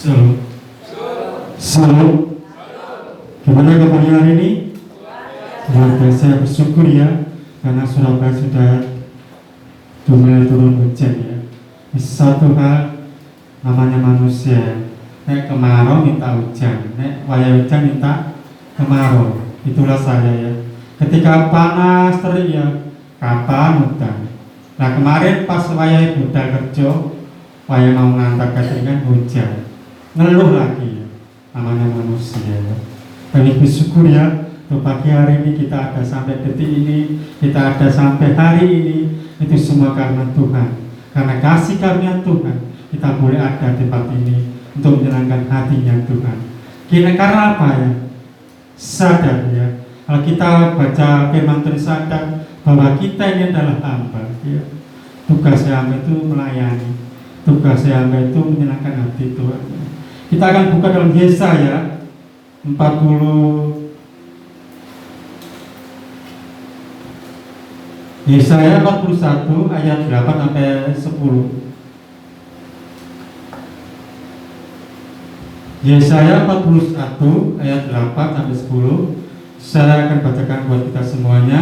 Shalom. Shalom. Gimana kabarnya hari ini? Luar biasa, bersyukur ya, karena Surabaya sudah mulai turun hujan ya. Satu hal namanya manusia, nek kemarau minta hujan, nek waya hujan minta kemarau. Itulah saya ya. Ketika panas terik ya, kapan hujan. Nah kemarin pas waya budal kerja, waya mau ngantar cateringan hujan, ngeluh lagi ya. Namanya manusia ya. Dan bersyukur ya, pagi hari ini kita ada sampai detik ini, kita ada sampai hari ini, itu semua karena Tuhan, karena kasih karunia Tuhan, kita boleh ada di tempat ini untuk menyenangkan hatinya Tuhan. Karena apa ya? Sadar ya, kalau kita baca firman Tuhan sadar bahwa kita ini adalah hamba ya. Tugas hamba itu melayani, tugas hamba itu menyenangkan hati Tuhan. Kita akan buka dalam Yesaya 41 ayat 8 sampai 10. Yesaya 41 ayat 8 sampai 10. Saya akan bacakan buat kita semuanya.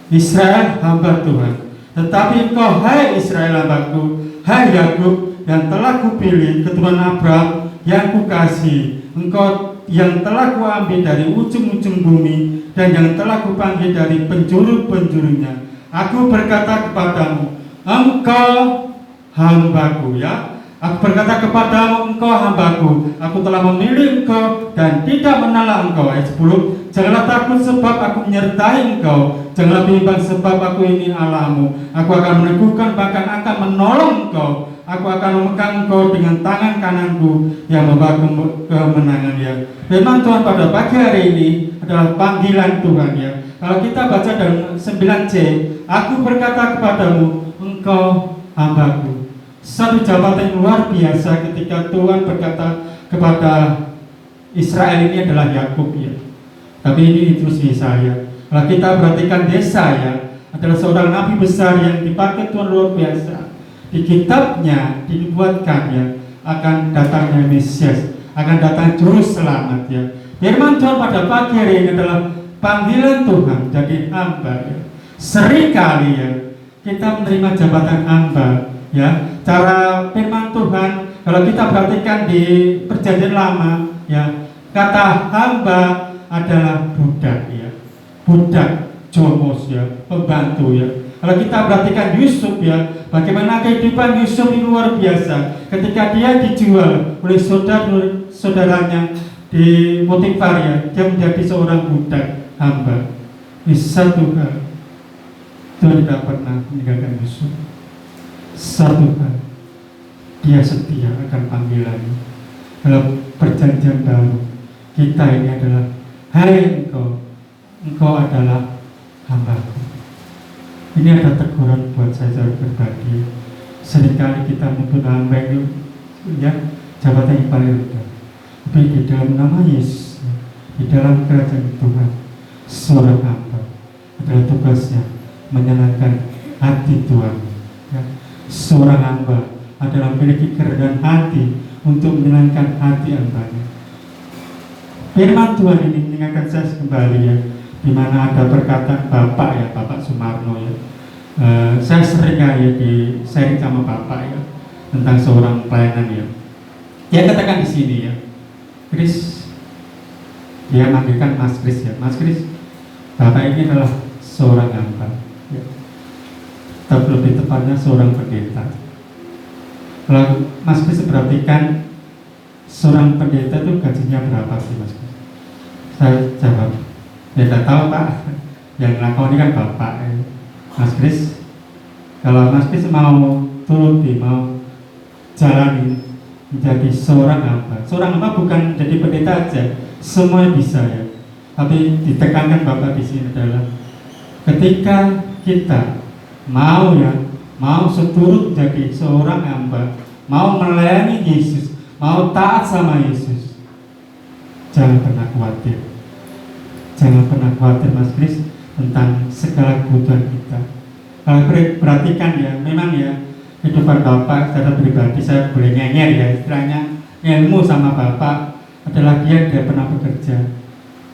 Israel hamba Tuhan, tetapi engkau hai Israel hambaku, hai Yakub yang telah kupilih, keturunan Abraham yang kukasihi, engkau yang telah kuambil dari ujung-ujung bumi dan yang telah kupanggil dari penjuru-penjurunya. Aku berkata kepadamu, engkau hambaku ya. Aku berkata kepadamu, engkau hambaku. Aku telah memilih engkau dan tidak menolak engkau. Ayat 10. Janganlah takut sebab aku menyertai engkau. Janganlah bimbang sebab aku ini Allahmu. Aku akan meneguhkan bahkan akan menolong engkau. Aku akan memegang engkau dengan tangan kananku yang membawa kemenangan ya. Memang Tuhan pada pagi hari ini adalah panggilan Tuhan ya. Kalau kita baca dalam 9C, aku berkata kepadamu, engkau hambaku. Satu jabatan yang luar biasa ketika Tuhan berkata kepada Israel ini adalah Yakub ya. Tapi ini terus Yesaya. Kalau kita perhatikan Yesaya adalah seorang nabi besar yang dipakai Tuhan luar biasa. Di kitabnya dibuatkan ya akan datangnya Mesias, akan datang juru selamat ya. Firman Tuhan pada pagi hari ini adalah panggilan Tuhan jadi hamba ya. Seringkali ya kita menerima jabatan hamba ya. Cara firman Tuhan kalau kita perhatikan di perjanjian lama ya, kata hamba adalah budak ya, budak jomos ya, pembantu ya. Kalau kita perhatikan Yusuf ya, bagaimana kehidupan Yusuf ini luar biasa. Ketika dia dijual oleh saudaranya di Potifar ya, dia menjadi seorang budak hamba. Di satu hal, Tuhan tidak pernah meninggalkan Yusuf. Satu hal, dia setia akan panggilannya. Dalam perjanjian baru, kita ini adalah, hai engkau, engkau adalah hambaku. Ini ada teguran buat saya secara pribadi. Seringkali kita menyebut hamba itu ya jabatan yang paling rendah. Tapi di dalam nama Yesus, di dalam kerajaan Tuhan, seorang hamba adalah tugasnya menyenangkan hati Tuhan. Ya. Seorang hamba adalah memiliki kerendahan hati untuk menyenangkan hati hambanya. Firman Tuhan ini mengingatkan saya kembali ya, di mana ada perkataan Bapak ya, Bapak Sumarno ya. Saya sering ya di sharing sama Bapak ya tentang seorang pelayanan ya. Dia katakan di sini ya, Chris, dia manggilkan Mas Chris ya, Mas Chris, Bapak ini adalah seorang hamba ya. Tapi lebih tepatnya seorang pendeta. Kalau Mas Chris perhatikan seorang pendeta itu gajinya berapa sih Mas Chris? Saya jawab, ya tidak tahu Pak, yang lakoni kan Bapak ya. Mas Chris, kalau Mas Chris mau turuti, mau jalani menjadi seorang hamba. Seorang hamba bukan jadi pendeta aja, semuanya bisa ya. Tapi ditekankan Bapak di sini adalah ketika kita mau ya, mau seturut jadi seorang hamba, mau melayani Yesus, mau taat sama Yesus, jangan pernah khawatir. Jangan pernah khawatir Mas Chris tentang segala kebutuhan kita. Kalau perhatikan ya, memang ya kehidupan Bapak secara pribadi saya boleh ngenyek ya istilahnya, ilmu sama Bapak adalah dia tidak pernah bekerja.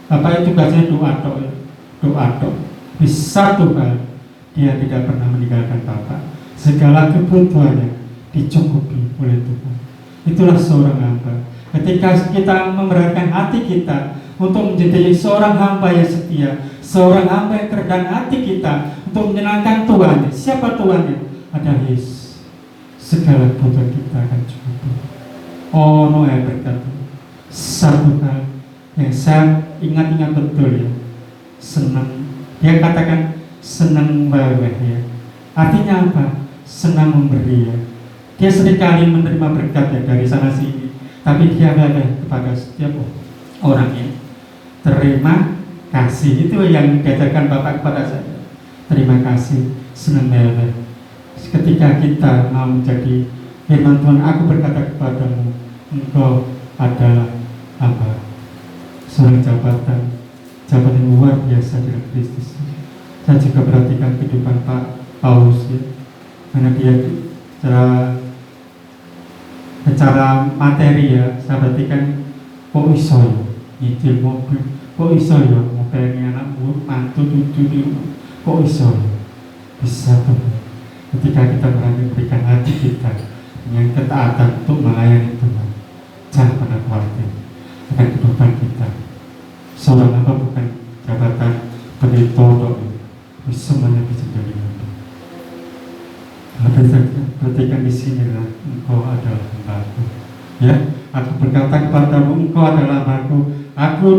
Bapak itu tugasnya doa tok. Di satu hal dia tidak pernah meninggalkan Bapak. Segala kebutuhannya dicukupi oleh Tuhan. Itulah seorang hamba. Ketika kita memberatkan hati kita untuk menjadi seorang hamba yang setia, seorang hamba yang kerendahan hati kita untuk menyenangkan Tuhan. Siapa Tuhannya? Ada Yesus. Segala kebutuhan kita akan cukup. Oh no, berkata satu hal yang saya ingat betul ya, senang. Dia katakan senang bawah ya. Artinya apa? Senang memberi ya. Dia seringkali menerima berkat ya dari sana sini, tapi dia ada kepada setiap orang ya. Terima kasih, itu yang diajarkan Bapak kepada saya. Terima kasih, senang bawah. Ketika kita mau menjadi firman Tuhan, aku berkata kepadamu, engkau adalah apa? Seorang jabatan luar biasa dengan Kristus. Saya juga perhatikan kehidupan Pak Paulus ya, karena dia secara materi ya, saya perhatikan kok iso ya nyicil mobil, kok iso ya mobilnya anak mantu cucu di rumah, kok iso ya bisa tuh. Ketika kita berani berikan hati kita dengan ketaatan untuk melayani Tuhan, jangan pernah khawatir akan kehidupan kita. Seorang hamba bukan jabatan pendeta, semuanya bisa jadi hamba. Perhatikan di sinilah engkau adalah hambaku. Ya, aku berkata kepadamu, engkau adalah hambaku. Aku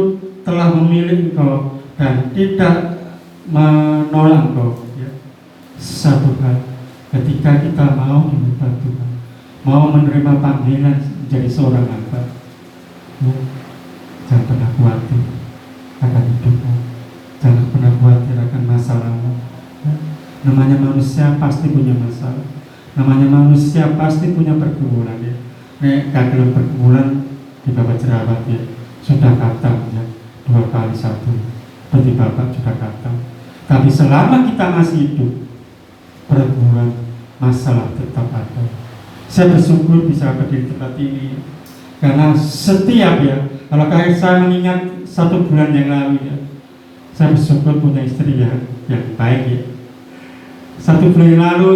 telah memilih engkau dan tidak menolak engkau. Ya. Satu hal, ketika kita mau diminta Tuhan, mau menerima panggilan menjadi seorang hamba, ya, jangan pernah khawatir akan hidupmu, jangan pernah khawatir akan masalahmu. Ya. Namanya manusia pasti punya masalah, namanya manusia pasti punya pergumulan ya. Dalam pergumulan di Bapak jerawat ya, sudah kata ya, 2 kali 1 berarti Bapak sudah kata. Tapi selama kita masih hidup, pergumulan masalah tetap ada. Saya bersyukur bisa berdiri tempat ini karena setiap ya, kalau kayak saya mengingat 1 bulan yang lalu ya, saya bersyukur punya istri ya yang baik ya. 1 bulan yang lalu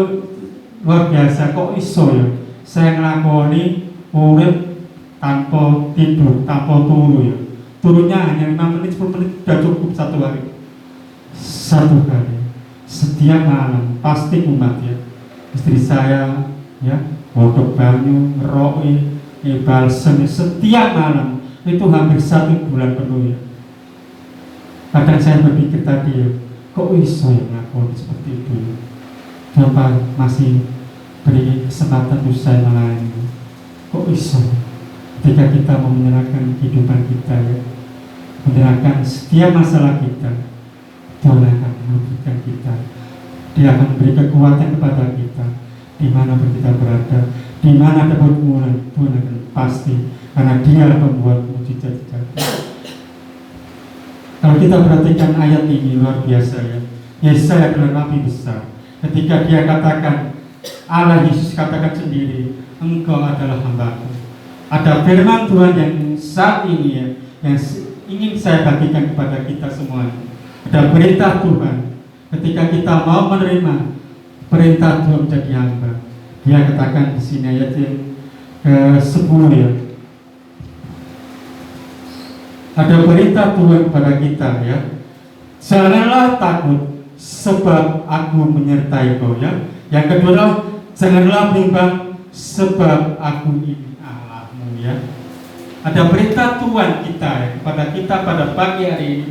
luar biasa, kok iso ya saya ngelakoni urip tanpa tidur, tanpa turu ya. Turunnya hanya 5 menit, 10 menit sudah cukup 1 hari. 1 hari setiap malam pasti umat ya. Istri saya ya godok banyu, ngeroi, balsem setiap malam itu hampir 1 bulan penuh ya. Kadang saya berpikir tadi ya, kok iso ya ngakoni seperti itu ya? Kenapa masih beri kesempatan untuk saya melayani? Kok iso? Ketika kita mau menyerahkan kehidupan kita ya, menyerahkan setiap masalah kita, Tuhan akan menguatkan kita. Dia akan memberi kekuatan kepada kita. Di mana kita berada, di mana ada pergumulan, Tuhan akan pasti, karena Dia pembuat mujizat. Kalau kita perhatikan ayat ini luar biasa ya. Yesaya adalah nabi besar. Ketika dia katakan, Allah Yesus katakan sendiri, engkau adalah hambaku. Ada firman Tuhan yang saat ini ya, yang ingin saya bagikan kepada kita semua. Ada perintah Tuhan. Ketika kita mau menerima perintah Tuhan menjadi hamba, dia katakan di sini ayat yang ke-10 ya. Ada perintah Tuhan kepada kita ya. Janganlah takut, sebab aku menyertai kau ya. Yang kedua, janganlah bimbang, sebab aku ini Allahmu ya. Ada perintah Tuhan kita ya, kepada kita pada pagi hari ini.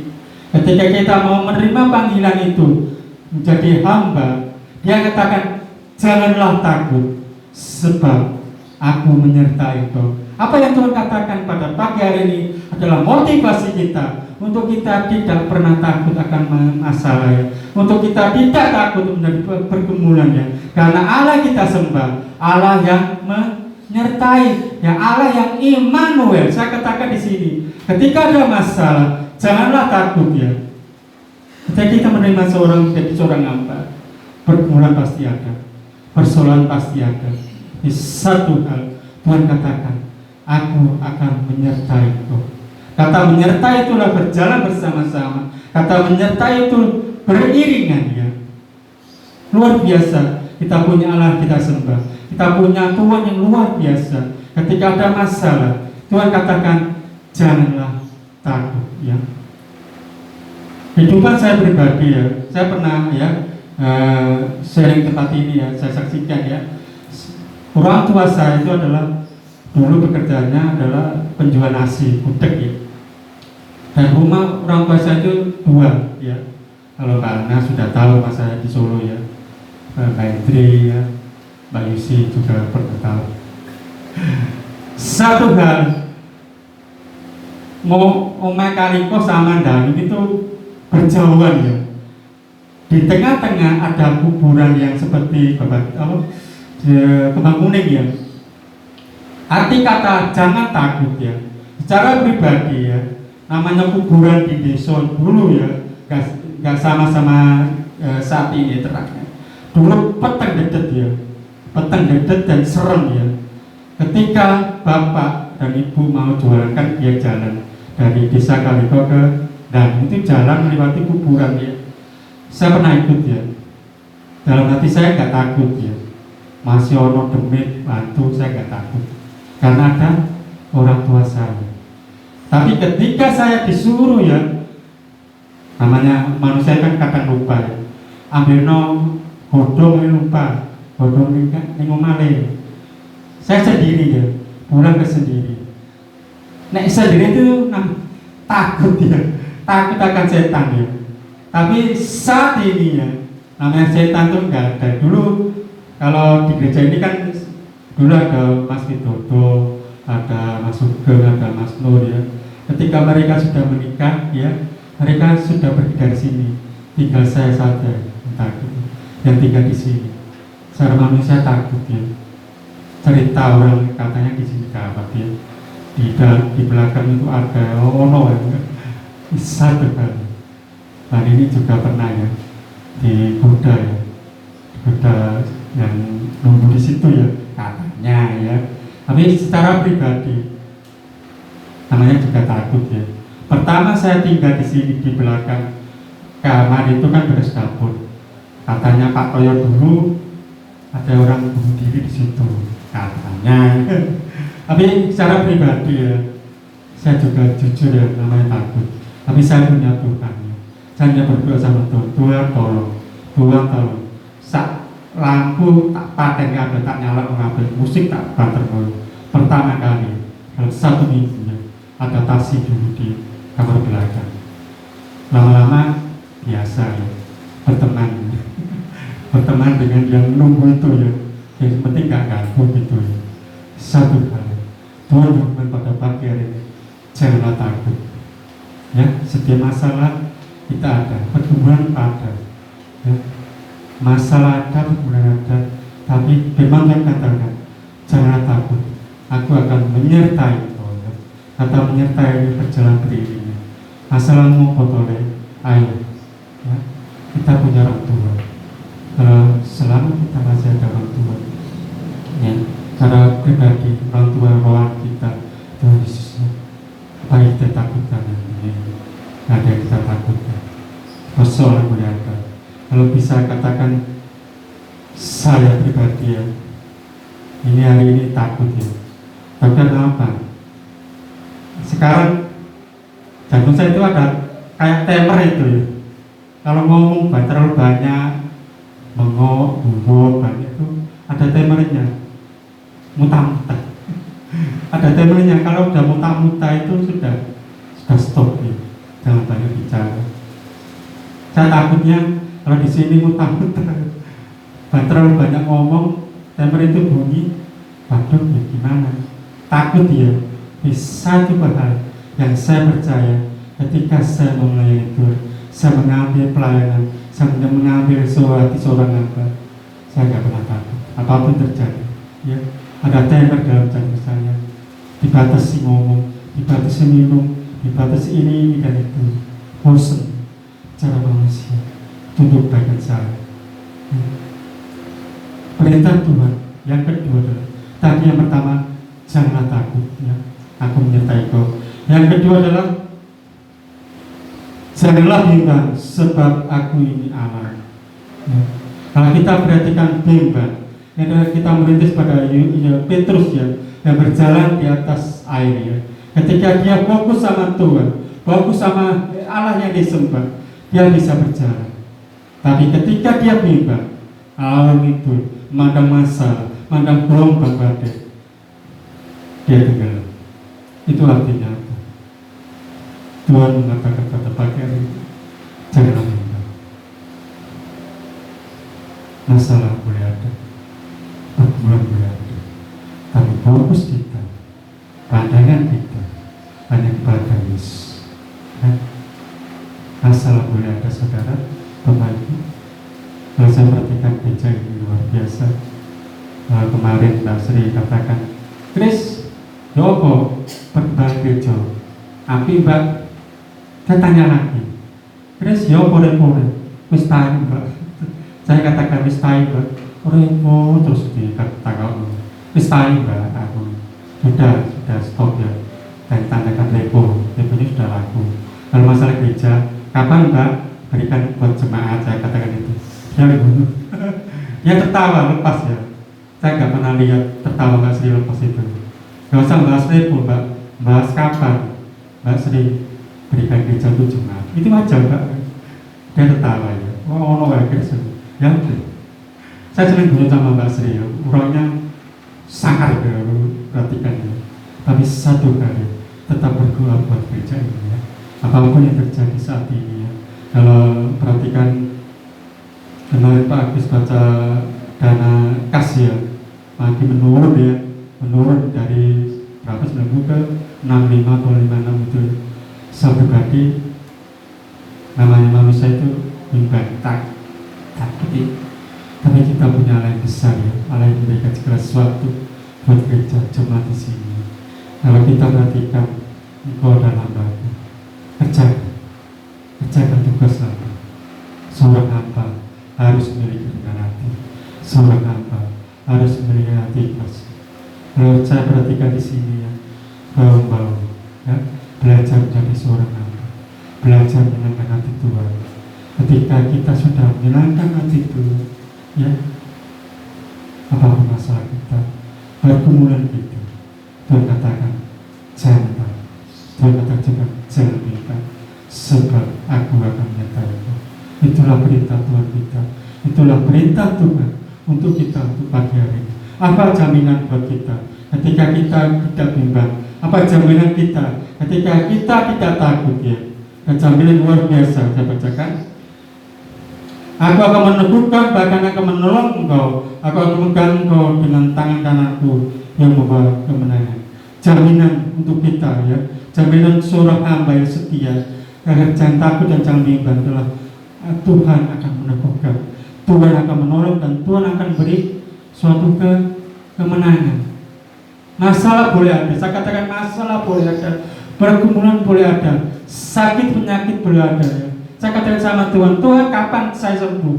Ketika kita mau menerima panggilan itu menjadi hamba, dia katakan janganlah takut, sebab aku menyertai kau. Apa yang Tuhan katakan pada pagi hari ini adalah motivasi kita untuk kita tidak pernah takut akan masalah ya. Untuk kita tidak takut menjadi pergumulan ya. Karena Allah kita sembah, Allah yang menyertai, ya Allah yang Immanuel. Saya katakan di sini, ketika ada masalah, janganlah takut ya. Ketika kita menerima jadi seorang hamba, pergumulan pasti ada, persoalan pasti ada. Di satu hal Tuhan katakan, aku akan menyertai engkau. Kata menyertai itulah berjalan bersama-sama. Kata menyertai itu beriringan ya. Luar biasa. Kita punya Allah kita sembah. Kita punya Tuhan yang luar biasa. Ketika ada masalah, Tuhan katakan janganlah takut ya. Kehidupan saya pribadi ya, saya pernah ya sharing tempat ini ya, saya saksikan ya. Orang tua saya itu adalah dulu pekerjaannya adalah penjual nasi gudeg ya. Dan rumah orang tua saya itu dua ya. Kalau Mbak Ana sudah tahu pas saya di Solo ya, Mbak Hendri ya, Mbak Yusi juga pernah tahu. Satu hal, mau Omah Kaliko sama Ndang itu berjauhan ya. Di tengah-tengah ada kuburan yang seperti kembang kuning ya. Arti kata jangan takut ya. Secara pribadi ya, namanya kuburan di desa dulu ya, gak sama-sama saat ini terangnya. Dulu peteng dedet ya, peteng dedet dan serem ya. Ketika bapak dan ibu mau jualan kan dia jalan dari desa Kaliko ke dan itu jalan melewati kuburan ya. Saya pernah ikut ya. Dalam hati saya gak takut ya. Masih ono demit bantu saya gak takut karena ada orang tua saya. Tapi ketika saya disuruh ya, namanya manusia kan kadang lupa ya, ambil no godong lupa, godong ini ngomale. Saya sendiri ya, pulang ke sendiri. Nek sendiri itu takut ya, takut akan setan ya. Tapi saat ini ya, namanya setan tuh enggak ada. Dulu kalau di gereja ini kan dulu ada Mas Widodo, ada Mas Sugeng, ada Mas Nur ya. Ketika mereka sudah menikah ya, mereka sudah pergi dari sini. Tinggal saya saja yang takut, yang tinggal di sini. Secara manusia takut ya. Cerita orang katanya di sini dapat ya. Di belakang itu ada ono ya. Satu kali. Dan ini juga pernah ya di Buddha ya. Buddha yang nunggu di situ ya katanya ya. Tapi secara pribadi namanya juga takut ya. Pertama saya tinggal di sini di belakang kamar itu kan beres dapur. Katanya Pak Toyo dulu ada orang bunuh diri di situ katanya. Tapi secara pribadi ya saya juga jujur ya namanya takut. Tapi saya punya Tuhan ya. Saya berdoa sama Tuhan, Tuhan tolong, Tuhan tolong. Lampu tak pakai kabel, tak nyala kabel, musik tak banter dulu. Pertama kali dalam satu minggu ya, adaptasi dulu di kamar belakang. Lama-lama biasa ya, berteman dengan yang nunggu itu ya. Yang penting gak ganggu gitu ya. Satu kali Tuhan berfirman pada pagi hari ini, janganlah takut. Ya, setiap masalah kita ada, pertumbuhan ada. Ya. Masalah ada, pertumbuhan ada. Tapi firman Tuhan katakan, janganlah takut. Aku akan menyertai kau. Ya. Kata menyertai ini berjalan beriringan. Masalahmu potole, ayo. Ya. Kita punya orang tua. Selama kita masih ada orang tua, ya, cara pribadi orang tua rohan kita, Tuhan Yesus, apa yang kita takutkan ini? Nggak ada yang kita takutkan. Persoalan muliakan. Kalau bisa katakan saya pribadi ya, ini hari ini takut ya. Takut apa? Sekarang jantung saya itu ada kayak timer itu ya. Kalau ngomong terlalu banyak, mengok, banyak itu ada timernya, muta-muta. Ada timernya. Kalau udah muta-muta itu sudah stop ya. Jangan banyak bicara. Saya takutnya kalau di sini muta-muta, terlalu banyak ngomong, timer itu bunyi, waduh ya gimana? Takut ya. Bisa coba hal yang saya percaya ketika saya melayani Tuhan, saya mengambil pelayanan, saya mengambil seorang hamba, saya nggak pernah takut apapun terjadi ya. Ada timer dalam jantung saya, dibatasi ngomong, dibatasi minum, dibatasi ini dan itu. Bosan cara manusia, tunduk bagian saya ya. Perintah Tuhan yang kedua adalah tadi yang pertama, janganlah takut. ya. Aku menyertai kau. Yang kedua adalah janganlah bimbang sebab aku ini Allah. Ya. Kalau kita perhatikan bimbang, kita merintis pada Petrus ya, yang berjalan di atas air ya. Ketika dia fokus sama Tuhan, fokus sama Allah yang disembah, dia bisa berjalan. Tapi ketika dia bimbang, alam itu memandang masalah, memandang gelombang badai, dia tenggelam. Itu artinya apa? Tuhan mengatakan pada pagi hari, janganlah bimbang. Masalah boleh ada, pergumulan boleh ada, tapi fokus kita, pandangan kita hanya kepada Yesus. Masalah boleh ada, saudara, temanku. Kalau saya perhatikan gereja ini luar biasa. Kemarin Mbak Sri katakan, Chris, Yoko perkembangan gereja, api Mbak. Saya tanya lagi, Chris, Yoko repore, wis tahu Mbak. Saya katakan wis tahu Mbak, repo terus dikatakan wis tahu Mbak, aku sudah stop ya. Dan tandakan reponya sudah laku. Kalau masalah gereja, kapan Mbak berikan buat jemaat, saya katakan itu. Dia tertawa lepas ya. Saya nggak pernah lihat tertawa Mbak Sri lepas itu. Gak usah bahas repo Mbak, bahas kapan Mbak Sri berikan gereja untuk jemaat. Itu aja Mbak. Dia tertawa ya. Oh no ya udah. Saya sering dulu sama Mbak Sri ya. Orangnya sangar ya, perhatikan ya. Tapi satu kali tetap berdoa buat gereja ini ya. Apapun yang terjadi saat ini ya. Kalau perhatikan kemarin Pak Agus baca dana kas ya, makin menurun ya, menurun dari berapa seminggu ke 65 atau 56 itu. Saya pribadi namanya manusia itu bimbang, takut. Tapi kita punya Allah yang besar ya, Allah yang memberikan segala sesuatu buat gereja jemaat di sini. Kalau kita perhatikan, engkau adalah hamba-Mu, kerjakan tugas hamba. Seorang hamba harus memiliki dengan hati, seorang hamba harus memiliki hati ikhlas. Kalau saya perhatikan di sini ya, bau ya, belajar menjadi seorang hamba, belajar menyenangkan hati Tuhan. Ketika kita sudah menyenangkan hati Tuhan, ya, apapun masalah kita, pergumulan kita, Tuhan katakan jangan takut, Tuhan katakan juga jangan bimbang, sebab aku akan menyertai-Mu. Itulah perintah Tuhan kita, itulah perintah Tuhan untuk kita untuk pagi hari ini. Apa jaminan buat kita ketika kita tidak bimbang? Apa jaminan kita ketika kita tidak takut ya? Dan jaminan luar biasa saya bacakan. Aku akan meneguhkan, bahkan akan menolong engkau. Aku akan memegang engkau dengan tangan kananku yang membawa kemenangan. Jaminan untuk kita ya, jaminan seorang hamba yang setia. Agar jangan takut dan jangan bimbang adalah Tuhan akan meneguhkan, Tuhan akan menolong, dan Tuhan akan beri suatu kemenangan. Masalah boleh ada, saya katakan masalah boleh ada, pergumulan boleh ada, sakit penyakit boleh ada ya. Saya katakan sama Tuhan, Tuhan kapan saya sembuh?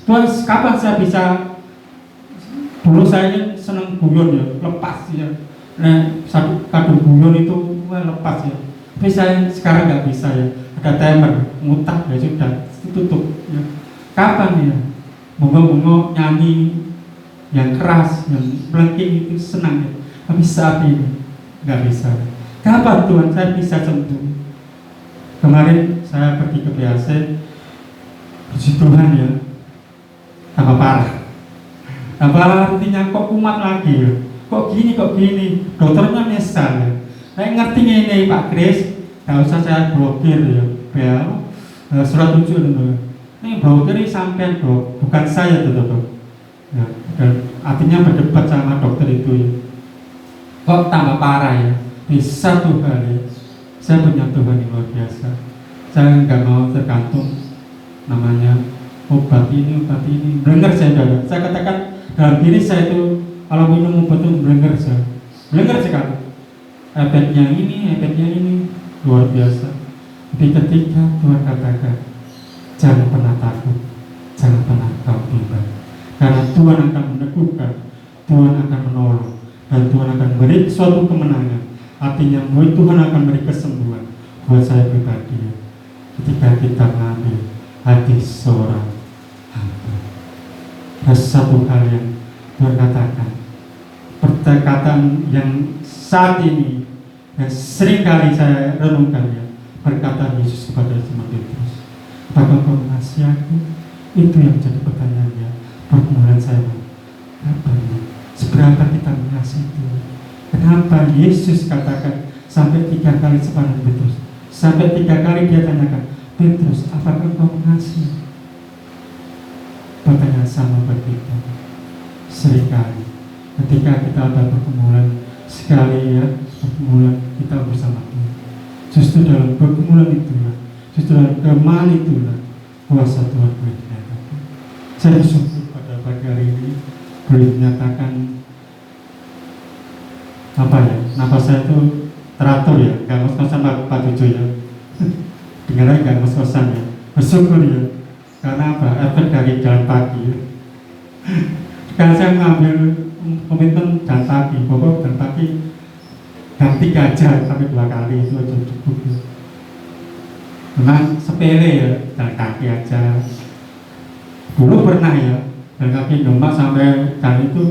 Tuhan kapan saya bisa? Dulu saya senang guyon ya, lepas ya. Nah, satu kado guyon itu lepas ya. Tapi saya sekarang nggak bisa ya. Ada timer, ngutak ya sudah, tutup ya. Kapan ya? Bunga-bunga nyanyi yang keras, yang melengking itu senang ya. Tapi saat ini nggak bisa. Kapan Tuhan saya bisa sembuh? Kemarin saya pergi ke PAC, puji Tuhan ya, tambah parah. Tambah artinya kok kumat lagi ya. Kok gini, dokternya nyesal ya. Saya ngerti ini Pak Kris, gak usah saya blokir ya. Surat tujuh itu. Ini blokir ini sampean bro, bukan saya tuh. Ya, dan artinya berdebat sama dokter itu ya. Kok tambah parah ya? Di satu hal ya, saya punya Tuhan yang luar biasa. Saya nggak mau tergantung namanya obat ini. Belengar saya dalam. Saya katakan dalam diri saya itu kalau minum obat itu belengar sekali. Efeknya ini luar biasa. Tapi ketika Tuhan katakan jangan pernah takut, jangan pernah kau bimbang, karena Tuhan akan meneguhkan, Tuhan akan menolong, dan Tuhan akan beri suatu kemenangan. Artinya Tuhan akan beri kesembuhan buat saya pribadi ya. Ketika kita mengambil hati seorang hamba. Ada satu hal yang Tuhan katakan, perkataan yang saat ini yang sering kali saya renungkan ya, perkataan Yesus kepada Simon Petrus, apakah kau mengasihi aku? Itu yang jadi pertanyaan ya, pergumulan saya. Apa ya? Seberapa kita mengasihi Tuhan? Kenapa Yesus katakan sampai 3 kali kepada Petrus? Sampai 3 kali dia tanyakan, Petrus, apakah kau mengasihi? Pertanyaan sama buat kita. Seringkali ketika kita ada pergumulan, sekali ya pergumulan kita bersama Tuhan. Justru dalam pergumulan itulah, justru dalam kelemahan itulah kuasa Tuhan boleh dinyatakan. Saya bersyukur pada pagi hari ini boleh dinyatakan apa ya, nafas saya itu teratur ya, gak ngos-ngosan Pak Jojo ya. Dengar aja gak ngos-ngosan ya. Bersyukur ya, karena apa? Efek dari jalan pagi ya. Sekarang saya mengambil komitmen jalan pagi, pokok jalan pagi jam 3 aja sampai 2 kali itu aja cukup ya. Memang sepele ya, jalan kaki aja. Dulu pernah ya, jalan kaki nomad sampai jalan itu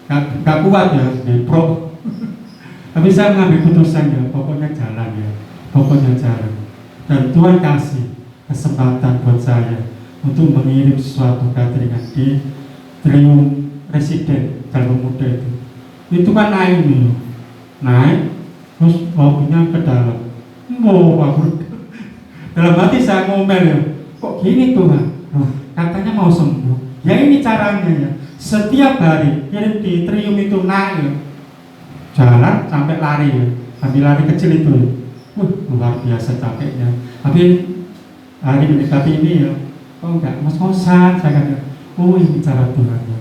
gak kuat ya, deprok. Tapi saya mengambil keputusan ya, pokoknya jalan ya, pokoknya jalan. Dan Tuhan kasih kesempatan buat saya untuk mengirim sesuatu cateringan di Trium Residen Jalan Pemuda itu. Itu kan naik nih, naik, terus mobilnya ke dalam. Dalam hati saya ngomel ya, kok gini Tuhan? Katanya mau sembuh. Ya ini caranya ya. Setiap hari di Trium itu naik ya. Jalan sampai lari ya, sambil lari kecil itu ya. Luar biasa capeknya. Tapi hari mendekati ini ya, kok enggak ngos-ngosan, saya kata, ini cara Tuhan ya,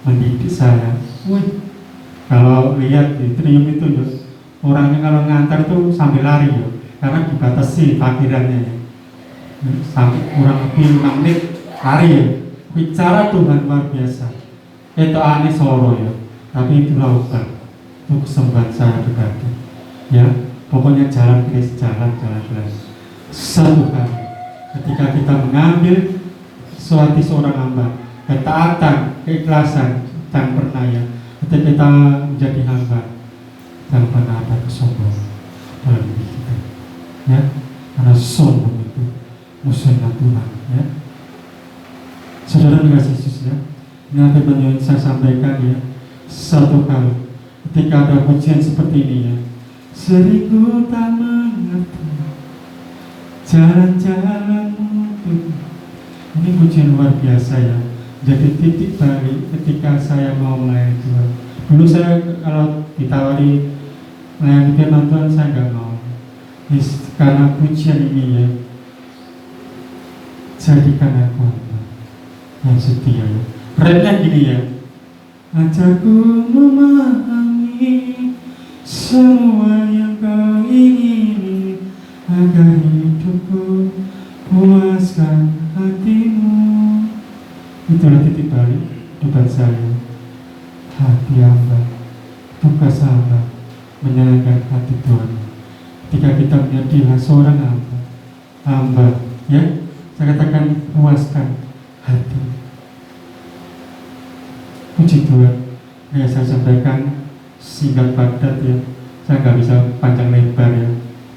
mendidik saya. Kalau lihat di Trium itu ya, orangnya kalau ngantar itu sambil lari ya, karena dibatasi parkirannya ya. Sampai kurang lebih 6 menit lari ya. Bicara Tuhan luar biasa. Itu aneh soro ya, tapi itulah obat. Itu kesembuhan saya pribadi ya, pokoknya jalan Kristus, jalan. Satu kali ketika kita mengambil suatu seorang hamba, ketaatan, keikhlasan, jangan pernah ya, ketika kita menjadi hamba, jangan pernah ada kesombongan dalam diri kita ya, karena sombong itu musuhnya Tuhan ya. Saudara dikasih Yesus ya, ini apa yang saya sampaikan ya, satu kali ketika ada pujian seperti ini ya, seriku tak mengerti jalan-jalanmu. Ini pujian luar biasa ya, jadi titik balik ketika saya mau melayani Tuhan. Dulu saya kalau ditawari melayani firman Tuhan saya nggak mau. Karena pujian ini ya, jadikan aku hamba yang setia ya. Refnya gini ya, ajarku memahami semua yang kau ingini, agar hidupku puaskan hatimu. Itulah titik balik depan saya. Hati hamba, tugas hamba menyenangkan hati Tuhan. Ketika kita menjadi seorang hamba ya, saya katakan puaskan hati. Puji Tuhan. Ya saya sampaikan singkat padat ya, saya nggak bisa panjang lebar ya,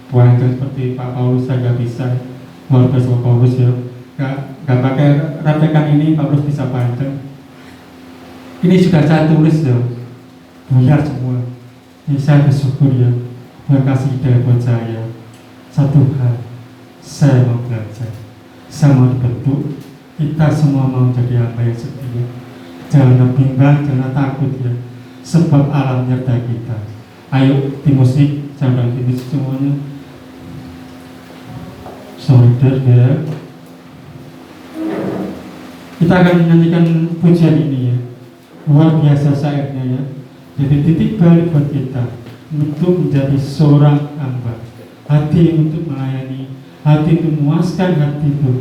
panjang seperti Pak Paulus saya nggak bisa, luar biasa Pak Paulus ya, nggak pakai replikan ini Pak Paulus bisa panjang. Ini sudah saya tulis ya, buyar semua. Ini saya bersyukur ya, Tuhan kasih hidayah buat saya. Satu hal, saya mau belajar, saya mau dibentuk, kita semua mau jadi hamba yang setia. Jangan bimbang, jangan takut ya, sebab alam menyertai kita. Ayo tim musik, jangan tim musik semuanya. Solidar ya. Kita akan menyanyikan pujian ini ya, luar biasa syairnya ya. Jadi titik balik buat kita untuk menjadi seorang hamba, hati untuk melayani, hati untuk memuaskan hati itu.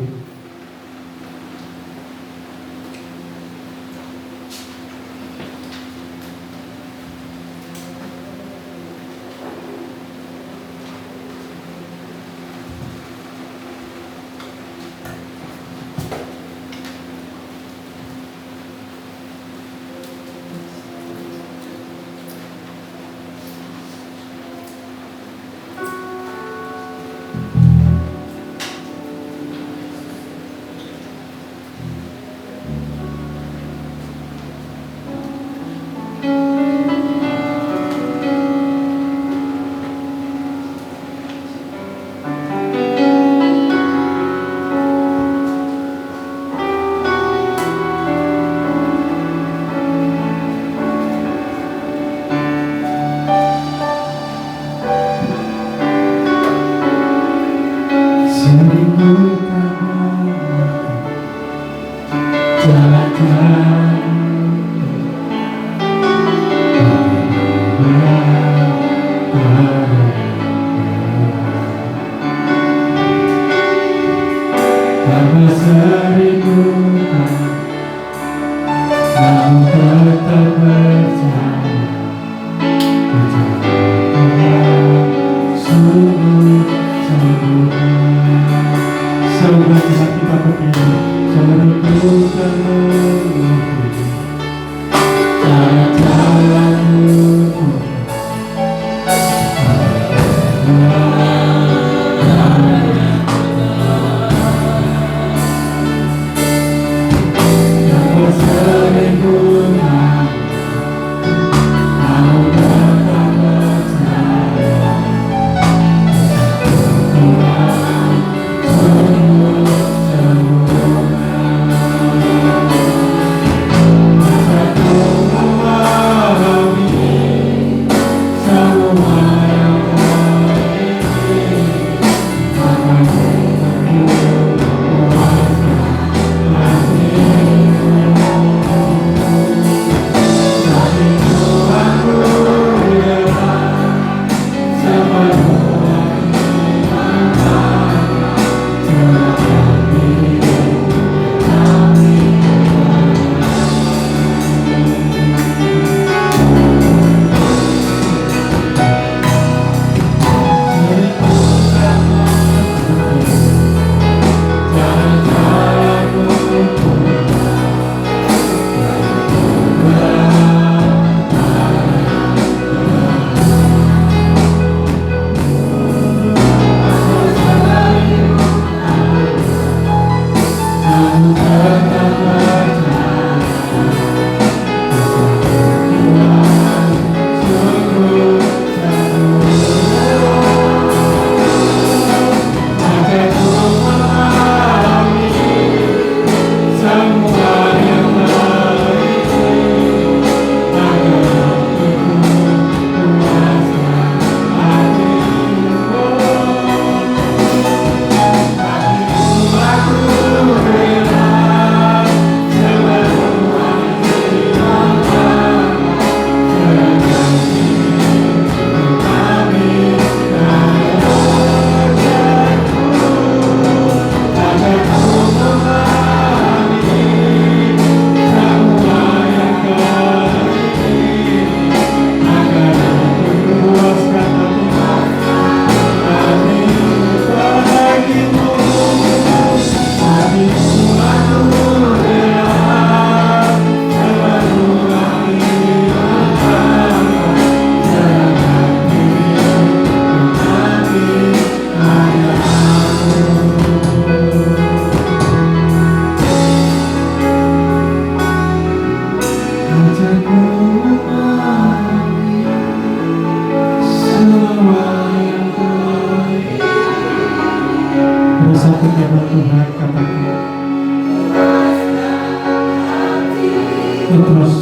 Terus,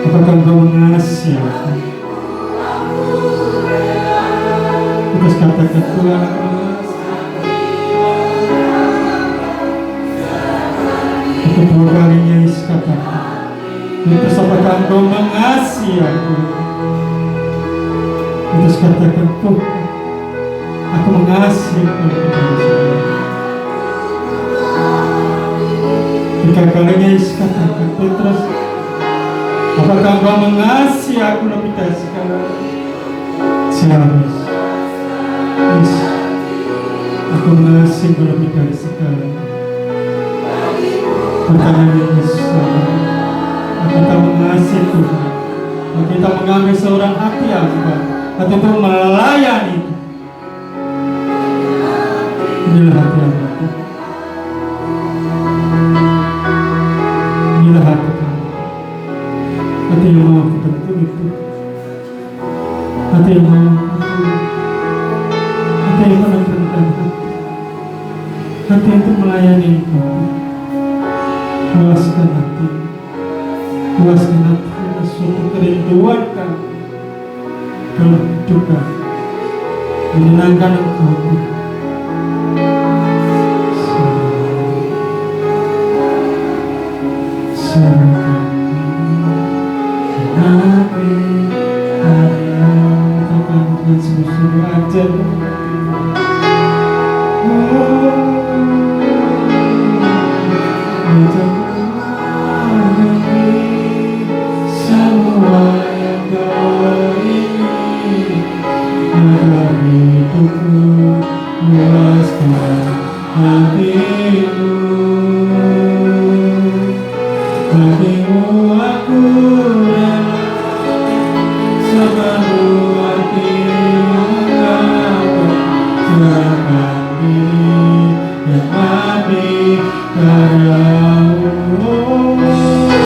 apakah engkau mengasihi aku? Terus katakan Tuhan, aku dua kalinya Yesus katakan, terus apakah engkau mengasihi aku? Terus katakan Tuhan, aku mengasihi engkau. Tiga kalinya Yesus katakan, Petrus, apakah engkau mengasihi aku lebih dari segala? Siapa? Yesus, aku mengasihi engkau lebih dari segala. Pertanyaan Yesus, kita mengasihi Tuhan, kita mengambil seorang hati hamba, hati itu melayani. Inilah hati hamba. Inilah hati kamu, hati yang mau aku bentuk itu, hati yang mau aku, hati yang menenangkan hati untuk melayani engkau. Puaskan hati suatu kerinduan kamu dalam hidup kamu, menyenangkan engkau. Serahkan diri